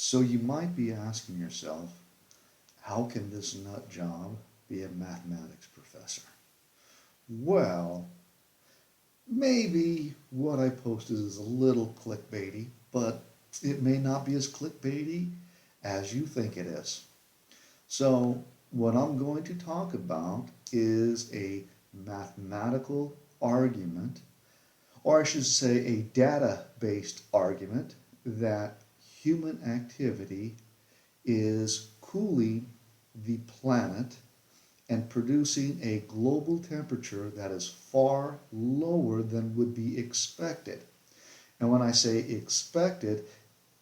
So you might be asking yourself, how can this nut job be a mathematics professor? Well, maybe what I posted is a little clickbaity, but it may not be as clickbaity as you think it is. So what I'm going to talk about is a mathematical argument, or I should say a data-based argument that human activity is cooling the planet and producing a global temperature that is far lower than would be expected. And when I say expected,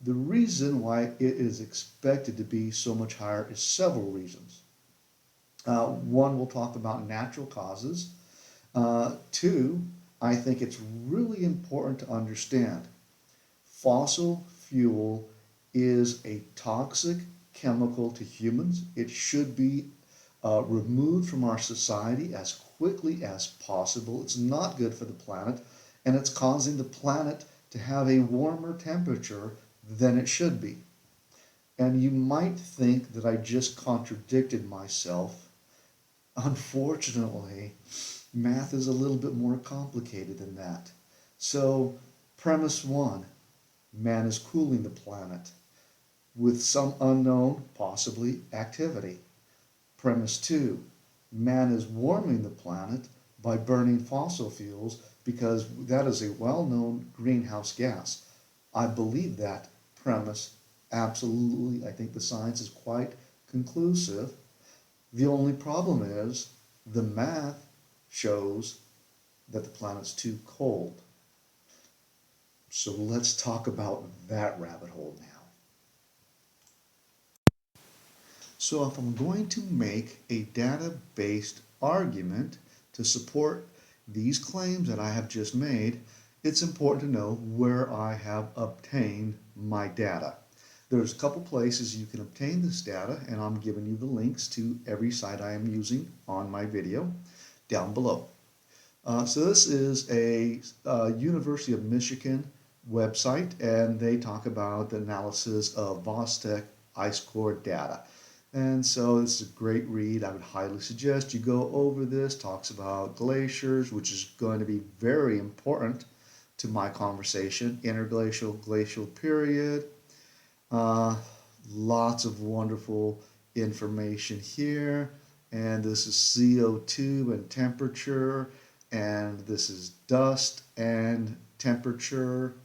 the reason why it is expected to be so much higher is several reasons. One, we'll talk about natural causes. Two, I think it's really important to understand fossil fuel is a toxic chemical to humans. It should be removed from our society as quickly as possible. It's not good for the planet, and it's causing the planet to have a warmer temperature than it should be. And you might think that I just contradicted myself. Unfortunately, math is a little bit more complicated than that. So, premise one, man is cooling the planet with some unknown, possibly, activity. Premise two, man is warming the planet by burning fossil fuels because that is a well-known greenhouse gas. I believe that premise absolutely. I think the science is quite conclusive. The only problem is the math shows that the planet's too cold. So let's talk about that rabbit hole now. So if I'm going to make a data-based argument to support these claims that I have just made, it's important to know where I have obtained my data. There's a couple places you can obtain this data, and I'm giving you the links to every site I am using on my video down below. So this is a University of Michigan website, and they talk about the analysis of Vostok ice core data. And so this is a great read. I would highly suggest you go over this. Talks about glaciers, which is going to be very important to my conversation. Interglacial, glacial period. Lots of wonderful information here. And this is CO2 and temperature. And this is dust and temperature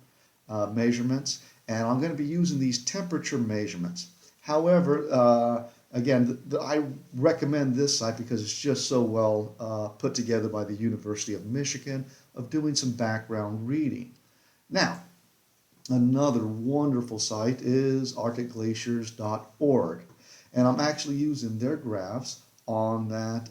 measurements. And I'm going to be using these temperature measurements. However, again, I recommend this site because it's just so well put together by the University of Michigan of doing some background reading. Now, another wonderful site is arcticglaciers.org, and I'm actually using their graphs on that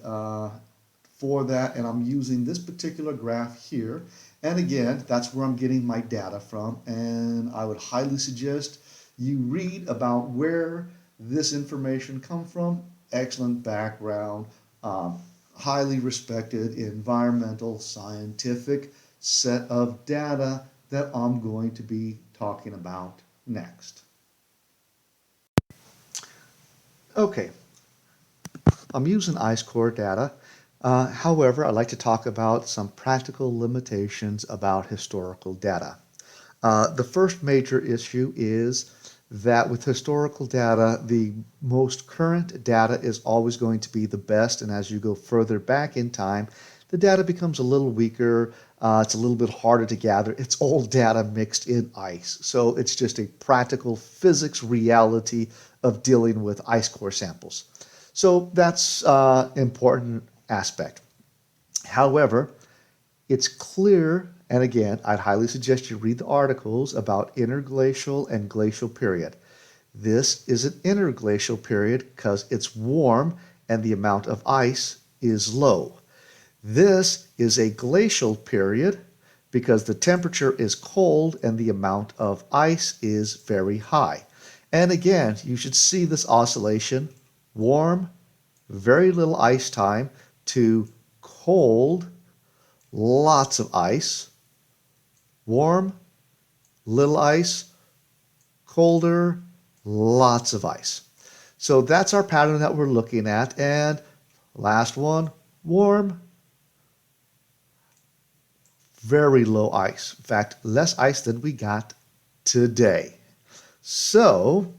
for that, and I'm using this particular graph here. And again, that's where I'm getting my data from, and I would highly suggest you read about where this information comes from. Excellent background, highly respected environmental scientific set of data that I'm going to be talking about next. Okay, I'm using ice core data. However, I'd like to talk about some practical limitations about historical data. The first major issue is that with historical data, the most current data is always going to be the best, and as you go further back in time, the data becomes a little weaker. It's a little bit harder to gather. It's old data mixed in ice. So it's just a practical physics reality of dealing with ice core samples. So that's an important aspect. However, it's clear, and again, I'd highly suggest you read the articles about interglacial and glacial period. This is an interglacial period because it's warm and the amount of ice is low. This is a glacial period because the temperature is cold and the amount of ice is very high. And again, you should see this oscillation: warm, very little ice time, to cold, lots of ice, warm, little ice, colder, lots of ice. So that's our pattern that we're looking at. And last one, warm, very low ice. In fact, less ice than we got today. So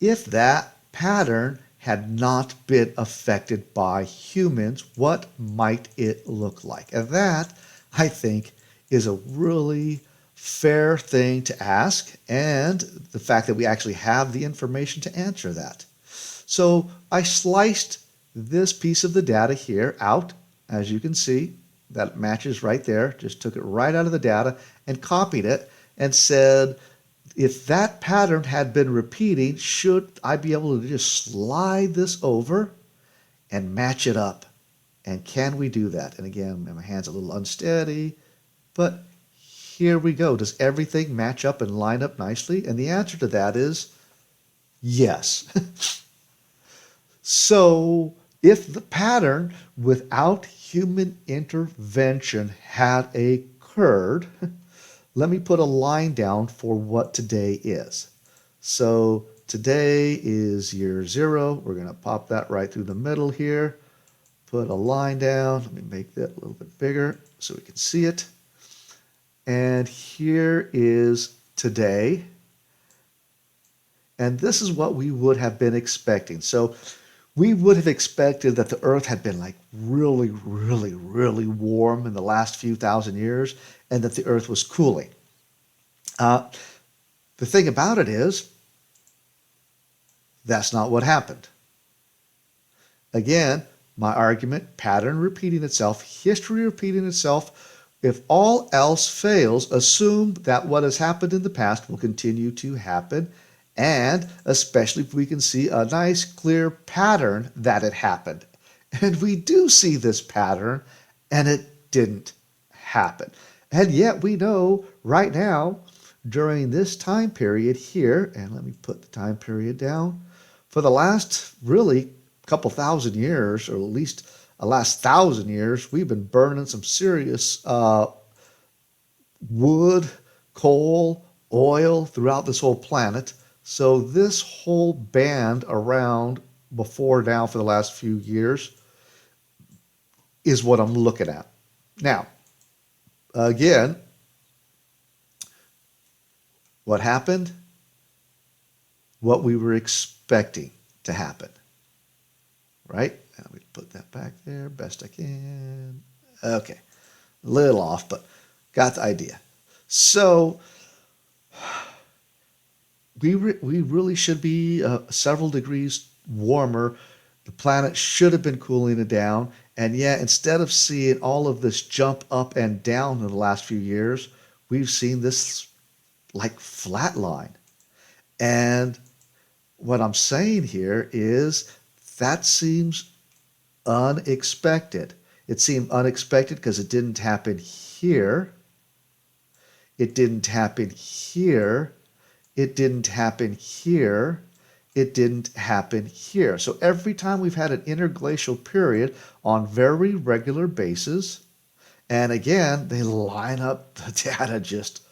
if that pattern had not been affected by humans, what might it look like? And that, I think, is a really fair thing to ask, and the fact that we actually have the information to answer that. So I sliced this piece of the data here out, as you can see, that matches right there, just took it right out of the data and copied it and said, if that pattern had been repeating, should I be able to just slide this over and match it up? And can we do that? And again, my hand's a little unsteady, but here we go. Does everything match up and line up nicely? And the answer to that is yes. So if the pattern without human intervention had occurred, let me put a line down for what today is. So today is year 0. We're going to pop that right through the middle here. Put a line down. Let me make that a little bit bigger so we can see it. And here is today. And this is what we would have been expecting. So we would have expected that the Earth had been like really, really, really warm in the last few thousand years and that the Earth was cooling. The thing about it is, that's not what happened. Again, my argument, pattern repeating itself, history repeating itself. If all else fails, assume that what has happened in the past will continue to happen, and especially if we can see a nice clear pattern that it happened. And we do see this pattern, and it didn't happen. And yet we know right now, during this time period here, and let me put the time period down, for the last really couple thousand years, or at least the last 1,000 years, we've been burning some serious wood, coal, oil throughout this whole planet. So this whole band around before now for the last few years is what I'm looking at. Now, again, what happened? What we were expecting to happen, right? Let me put that back there best I can. Okay, a little off, but got the idea. So we really should be several degrees warmer. The planet should have been cooling it down. And yet, instead of seeing all of this jump up and down in the last few years, we've seen this like flat line. And what I'm saying here is that seems unexpected. It seemed unexpected because it didn't happen here. It didn't happen here. It didn't happen here. It didn't happen here. So every time we've had an interglacial period on very regular basis, and again, they line up the data just,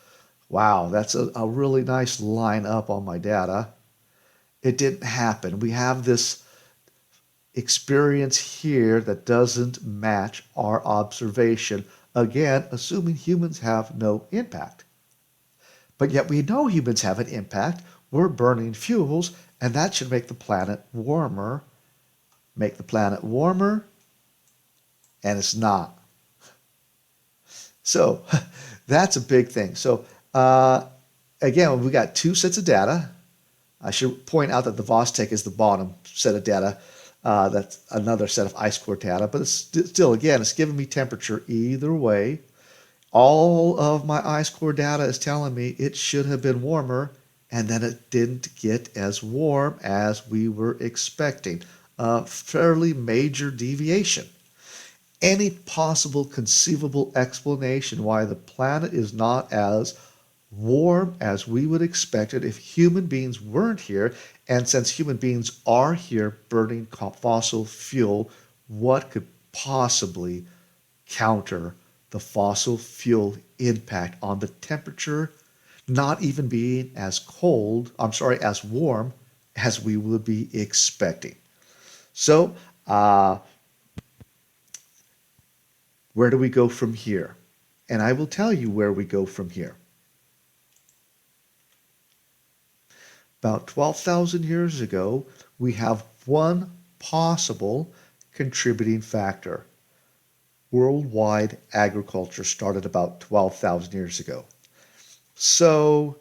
wow, that's a really nice line up on my data. It didn't happen. We have this experience here that doesn't match our observation. Again, assuming humans have no impact. But yet we know humans have an impact. We're burning fuels, and that should make the planet warmer. Make the planet warmer, and it's not. So that's a big thing. So again, we got 2 sets of data. I should point out that the Vostek is the bottom set of data. That's another set of ice core data, but it's still, again, it's giving me temperature either way. All of my ice core data is telling me it should have been warmer, and then it didn't get as warm as we were expecting. A fairly major deviation. Any possible conceivable explanation why the planet is not as warm as we would expect it if human beings weren't here, and since human beings are here burning fossil fuel, what could possibly counter the fossil fuel impact on the temperature not even being as as warm as we would be expecting. So, where do we go from here? And I will tell you where we go from here. About 12,000 years ago, we have one possible contributing factor. Worldwide agriculture started about 12,000 years ago. So,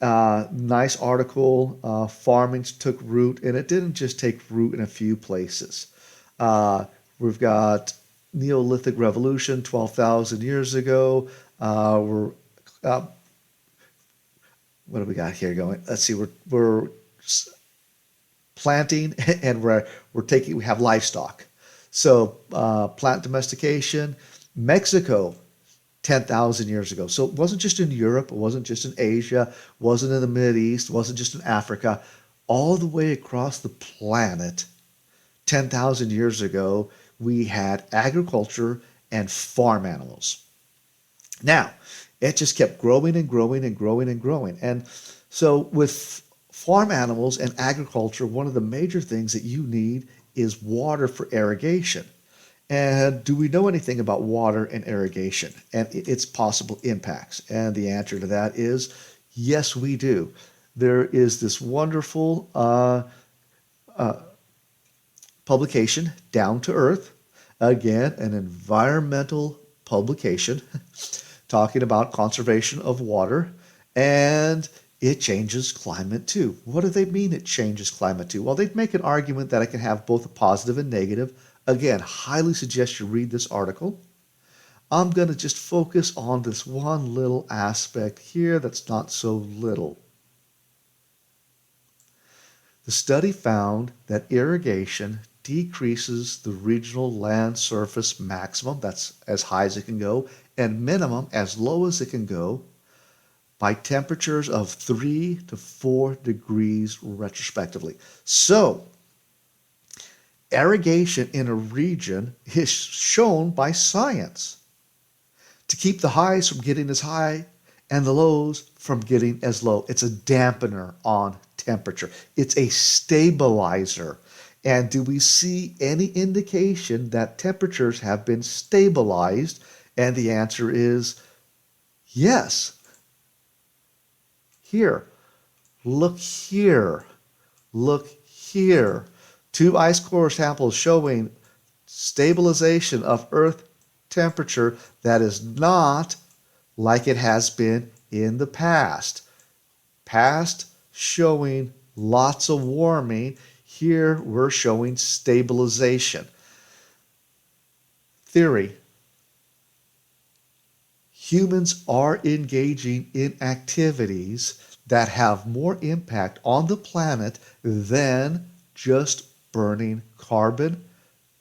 nice article. Farming took root, and it didn't just take root in a few places. We've got Neolithic Revolution 12,000 years ago. We're what do we got here going? Let's see. We're planting, and we have livestock. So plant domestication. Mexico 10,000 years ago. So it wasn't just in Europe, it wasn't just in Asia, wasn't in the Mideast, wasn't just in Africa. All the way across the planet, 10,000 years ago, we had agriculture and farm animals. Now, it just kept growing and growing and growing and growing. And so with farm animals and agriculture, one of the major things that you need is water for irrigation. And do we know anything about water and irrigation and its possible impacts? And the answer to that is yes, we do. There is this wonderful publication, Down to Earth, again, an environmental publication talking about conservation of water, and it changes climate too. What do they mean it changes climate too? Well, they make an argument that it can have both a positive and negative. Again, highly suggest you read this article. I'm going to just focus on this one little aspect here that's not so little. The study found that irrigation decreases the regional land surface maximum, that's as high as it can go, and minimum, as low as it can go, by temperatures of 3 to 4 degrees retrospectively. So, irrigation in a region is shown by science to keep the highs from getting as high and the lows from getting as low. It's a dampener on temperature. It's a stabilizer. And do we see any indication that temperatures have been stabilized? And the answer is yes. Here, look here, look here. 2 ice core samples showing stabilization of Earth temperature that is not like it has been in the past. Past showing lots of warming. Here we're showing stabilization. Theory. Humans are engaging in activities that have more impact on the planet than just burning carbon,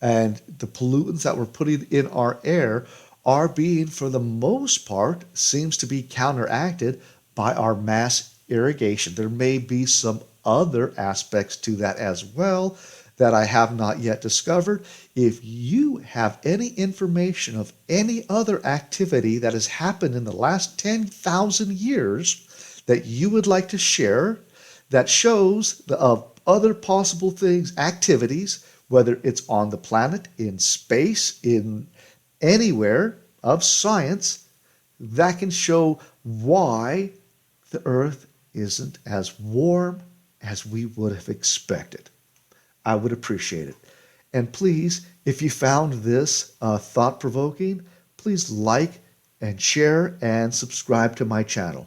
and the pollutants that we're putting in our air are being, for the most part, seems to be counteracted by our mass irrigation. There may be some other aspects to that as well that I have not yet discovered. If you have any information of any other activity that has happened in the last 10,000 years that you would like to share that shows of other possible things, activities, whether it's on the planet, in space, in anywhere of science, that can show why the Earth isn't as warm as we would have expected. I would appreciate it. And please, if you found this thought-provoking, please like and share and subscribe to my channel.